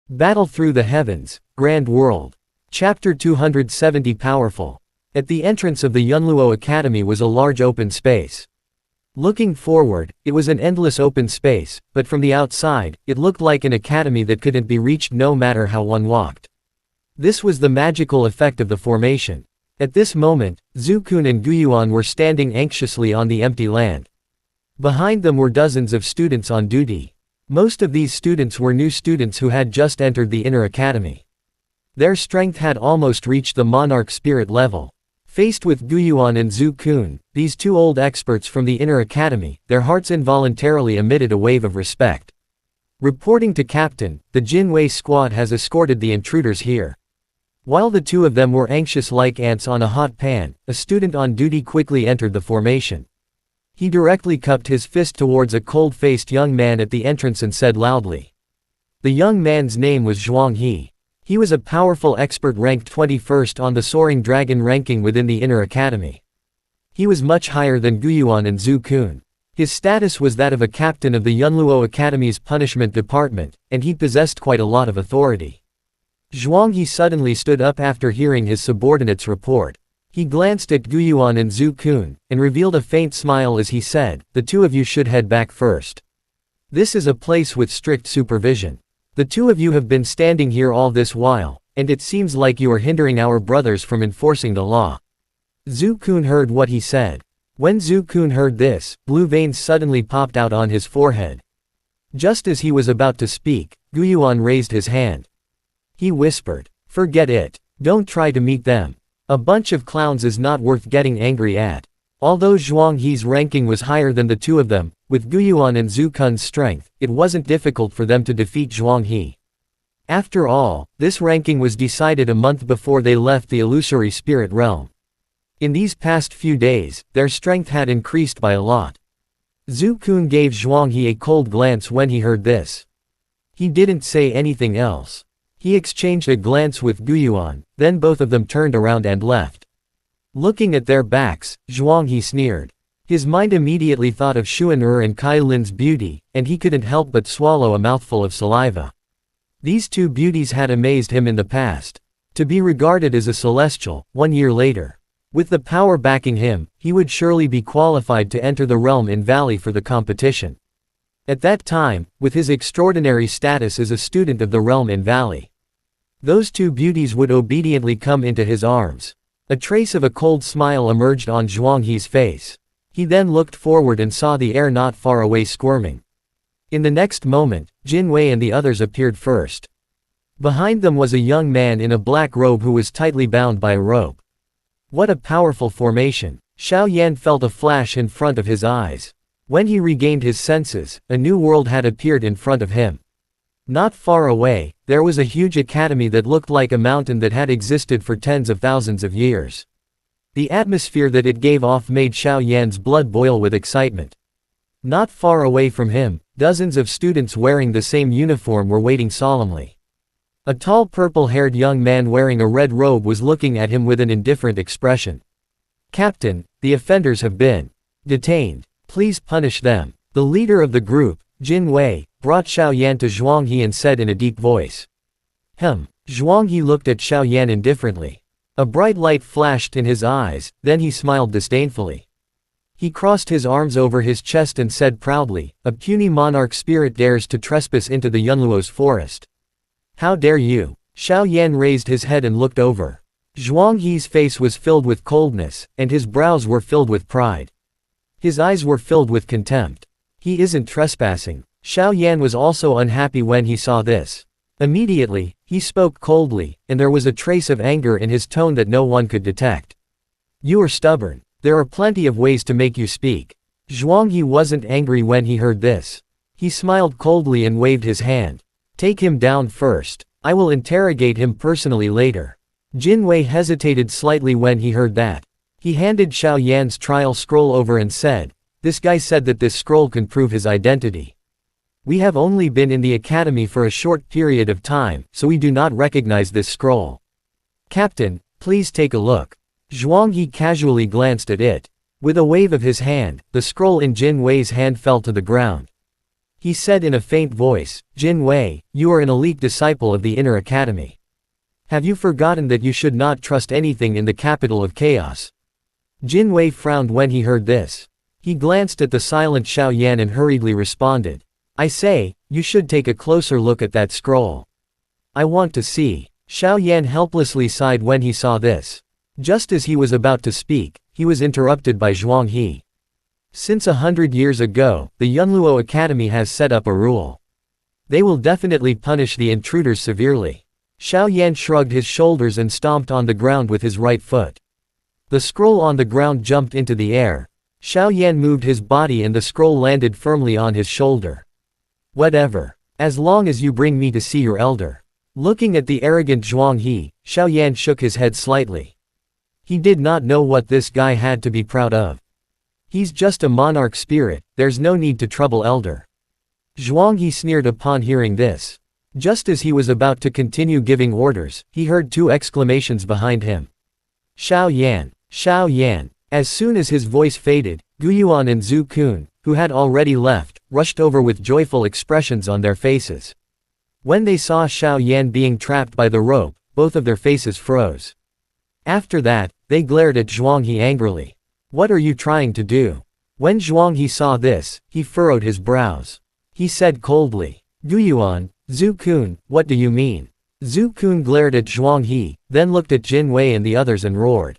Battle through the heavens, Grand World. Chapter 270 Powerful. At the entrance of the Yunluo Academy was a large open space. Looking forward, it was an endless open space, but from the outside, it looked like an academy that couldn't be reached no matter how one walked. This was the magical effect of the formation. At this moment, Zhu Kun and Guyuan were standing anxiously on the empty land. Behind them were dozens of students on duty. Most of these students were new students who had just entered the inner academy. Their strength had almost reached the monarch spirit level. Faced with Guyuan and Zhu Kun, these two old experts from the inner academy, their hearts involuntarily emitted a wave of respect. Reporting to Captain, the Jinwei squad has escorted the intruders here. While the two of them were anxious like ants on a hot pan, a student on duty quickly entered the formation. He directly cupped his fist towards a cold-faced young man at the entrance and said loudly. The young man's name was Zhuang He. He was a powerful expert ranked 21st on the Soaring Dragon ranking within the inner academy. He was much higher than Guyuan and Zhu Kun. His status was that of a captain of the Yunluo Academy's punishment department, and he possessed quite a lot of authority. Zhuang He suddenly stood up after hearing his subordinate's report. He glanced at Guyuan and Zhu Kun, and revealed a faint smile as he said, "The two of you should head back first. This is a place with strict supervision. The two of you have been standing here all this while, and it seems like you are hindering our brothers from enforcing the law." Zhu Kun heard what he said. When Zhu Kun heard this, blue veins suddenly popped out on his forehead. Just as he was about to speak, Guyuan raised his hand. He whispered, "Forget it. Don't try to meet them. A bunch of clowns is not worth getting angry at." Although Zhuang He's ranking was higher than the two of them, with Guyuan and Zhu Kun's strength, it wasn't difficult for them to defeat Zhuang He. After all, this ranking was decided a month before they left the illusory spirit realm. In these past few days, their strength had increased by a lot. Zhu Kun gave Zhuang He a cold glance when he heard this. He didn't say anything else. He exchanged a glance with Guyuan, then both of them turned around and left. Looking at their backs, Zhuang He sneered. His mind immediately thought of Xuan'er and Kai Lin's beauty, and he couldn't help but swallow a mouthful of saliva. These two beauties had amazed him in the past. To be regarded as a celestial, 1 year later. With the power backing him, he would surely be qualified to enter the realm in Valley for the competition. At that time, with his extraordinary status as a student of the realm in Valley, those two beauties would obediently come into his arms. A trace of a cold smile emerged on Zhuang He's face. He then looked forward and saw the air not far away squirming. In the next moment, Jinwei and the others appeared first. Behind them was a young man in a black robe who was tightly bound by a rope. What a powerful formation! Xiao Yan felt a flash in front of his eyes. When he regained his senses, a new world had appeared in front of him. Not far away, there was a huge academy that looked like a mountain that had existed for tens of thousands of years. The atmosphere that it gave off made Xiao Yan's blood boil with excitement. Not far away from him, dozens of students wearing the same uniform were waiting solemnly. A tall purple-haired young man wearing a red robe was looking at him with an indifferent expression. "Captain, the offenders have been detained. Please punish them." The leader of the group, Jinwei, brought Xiao Yan to Zhuang He and said in a deep voice. Zhuang He looked at Xiao Yan indifferently. A bright light flashed in his eyes, then he smiled disdainfully. He crossed his arms over his chest and said proudly, "A puny monarch spirit dares to trespass into the Yunluo's forest. How dare you?" Xiao Yan raised his head and looked over. Zhuang He's face was filled with coldness, and his brows were filled with pride. His eyes were filled with contempt. He isn't trespassing. Xiao Yan was also unhappy when he saw this. Immediately, he spoke coldly, and there was a trace of anger in his tone that no one could detect. "You are stubborn. There are plenty of ways to make you speak." Zhuang He wasn't angry when he heard this. He smiled coldly and waved his hand. "Take him down first. I will interrogate him personally later." Jinwei hesitated slightly when he heard that. He handed Xiao Yan's trial scroll over and said, "This guy said that this scroll can prove his identity. We have only been in the academy for a short period of time, so we do not recognize this scroll. Captain, please take a look." Zhuang He casually glanced at it. With a wave of his hand, the scroll in Jinwei's hand fell to the ground. He said in a faint voice, Jin Wei, you are an elite disciple of the Inner Academy. Have you forgotten that you should not trust anything in the capital of chaos? Jin Wei frowned when he heard this. He glanced at the silent Xiao Yan and hurriedly responded. I say, you should take a closer look at that scroll. I want to see. Xiao Yan helplessly sighed when he saw this. Just as he was about to speak, he was interrupted by Zhuang He. Since 100 years ago, the Yunluo Academy has set up a rule. They will definitely punish the intruders severely. Xiao Yan shrugged his shoulders and stomped on the ground with his right foot. The scroll on the ground jumped into the air. Xiao Yan moved his body and the scroll landed firmly on his shoulder. Whatever. As long as you bring me to see your elder. Looking at the arrogant Zhuang He, Xiao Yan shook his head slightly. He did not know what this guy had to be proud of. He's just a monarch spirit, there's no need to trouble elder. Zhuang He sneered upon hearing this. Just as he was about to continue giving orders, he heard two exclamations behind him. Xiao Yan! Xiao Yan! As soon as his voice faded, Guyuan and Zhu Kun, who had already left, rushed over with joyful expressions on their faces. When they saw Xiao Yan being trapped by the rope, both of their faces froze. After that, they glared at Zhuang He angrily. What are you trying to do? When Zhuang He saw this, he furrowed his brows. He said coldly, Guyuan, Zhu Kun, what do you mean? Zhu Kun glared at Zhuang He, then looked at Jin Wei and the others and roared.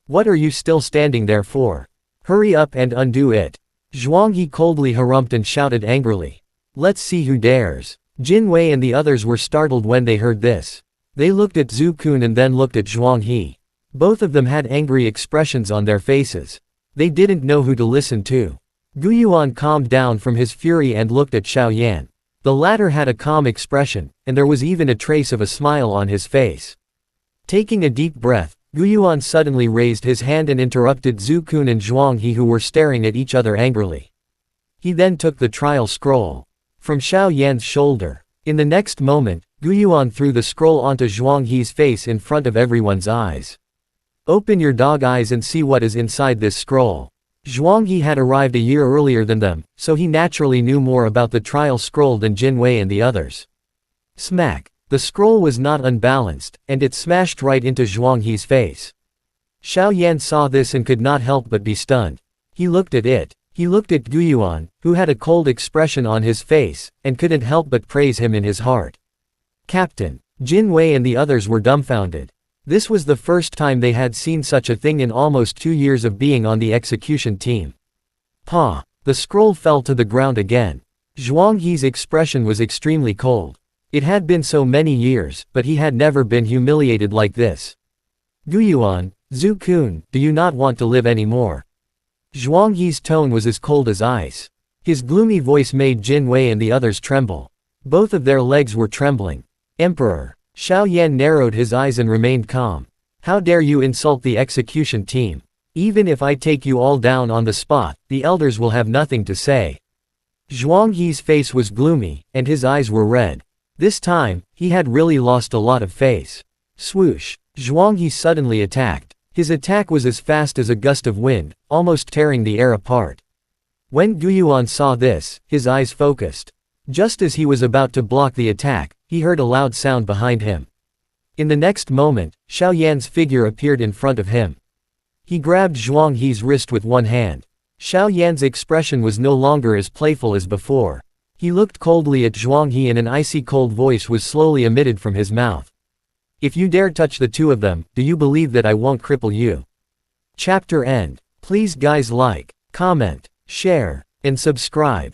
What are you still standing there for? Hurry up and undo it. Zhuang He coldly harumphed and shouted angrily. Let's see who dares. Jin Wei and the others were startled when they heard this. They looked at Zhu Kun and then looked at Zhuang He. Both of them had angry expressions on their faces. They didn't know who to listen to. Guyuan calmed down from his fury and looked at Xiao Yan. The latter had a calm expression, and there was even a trace of a smile on his face. Taking a deep breath, Guyuan suddenly raised his hand and interrupted Zhu Kun and Zhuang He, who were staring at each other angrily. He then took the trial scroll from Xiao Yan's shoulder. In the next moment, Guyuan threw the scroll onto Zhuang He's face in front of everyone's eyes. Open your dog eyes and see what is inside this scroll. Zhuang He had arrived a year earlier than them, so he naturally knew more about the trial scroll than Jin Wei and the others. Smack! The scroll was not unbalanced, and it smashed right into Zhuang He's face. Xiao Yan saw this and could not help but be stunned. He looked at it. He looked at Guyuan, who had a cold expression on his face, and couldn't help but praise him in his heart. Captain! Jin Wei and the others were dumbfounded. This was the first time they had seen such a thing in almost 2 years of being on the execution team. Pa! The scroll fell to the ground again. Zhuang He's expression was extremely cold. It had been so many years, but he had never been humiliated like this. Guyuan, Zhu Kun, do you not want to live anymore? Zhuang He's tone was as cold as ice. His gloomy voice made Jin Wei and the others tremble. Both of their legs were trembling. Emperor! Xiao Yan narrowed his eyes and remained calm. How dare you insult the execution team? Even if I take you all down on the spot, the elders will have nothing to say. Zhuang He's face was gloomy, and his eyes were red. This time, he had really lost a lot of face. Swoosh! Zhuang He suddenly attacked. His attack was as fast as a gust of wind, almost tearing the air apart. When Guyuan saw this, his eyes focused. Just as he was about to block the attack, he heard a loud sound behind him. In the next moment, Xiao Yan's figure appeared in front of him. He grabbed Zhuang He's wrist with one hand. Xiao Yan's expression was no longer as playful as before. He looked coldly at Zhuang He and an icy cold voice was slowly emitted from his mouth. If you dare touch the two of them, do you believe that I won't cripple you? Chapter end. Please guys like, comment, share, and subscribe.